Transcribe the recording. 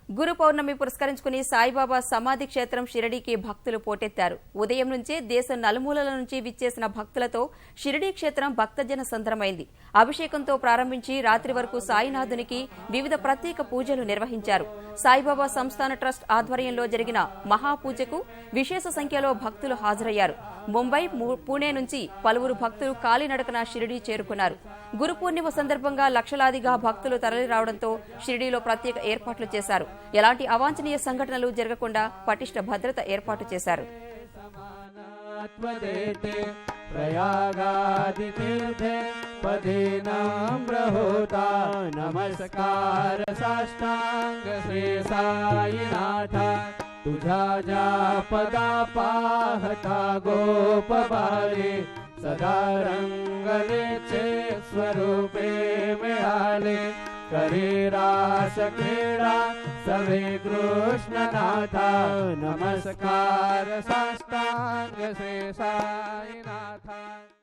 గురు పౌర్ణమి పురస్కరించుకుని సాయిబాబా సమాధి క్షేత్రం షిరిడీకి భక్తులు పోటెత్తారు. ఉదయం నుంచే దేశం నలుమూలల నుంచి విచ్చేసిన భక్తులతో షిరిడీ క్షేత్రం భక్తజన సంద్రమైంది. అభిషేకంతో ప్రారంభించి రాత్రి వరకు సాయినాథునికి వివిధ ప్రత్యేక పూజలు నిర్వహించారు. సాయిబాబా సంస్థాన ట్రస్ట్ ఆధ్వర్యంలో జరిగిన మహాపూజకు విశేష సంఖ్యలో భక్తులు హాజరయ్యారు. ముంబై, పూణే నుంచి పలువురు భక్తులు కాలినడకన షిరిడీ చేరుకున్నారు. గురు పూర్ణిమ సందర్భంగా లక్షలాదిగా భక్తులు తరలిరావడంతో షిరిడీలో ప్రత్యేక ఏర్పాట్లు చేశారు. ఎలాంటి అవాంఛనీయ సంఘటనలు జరగకుండా పటిష్ట భద్రత ఏర్పాటు చేశారు. तुझा जा पदा पाहता गोप बाले सदा रंगनेचे स्वरूपे मिळाले करे रास क्रीडा सवे कृष्णनाथा नमस्कार साष्टांग से साईनाथा।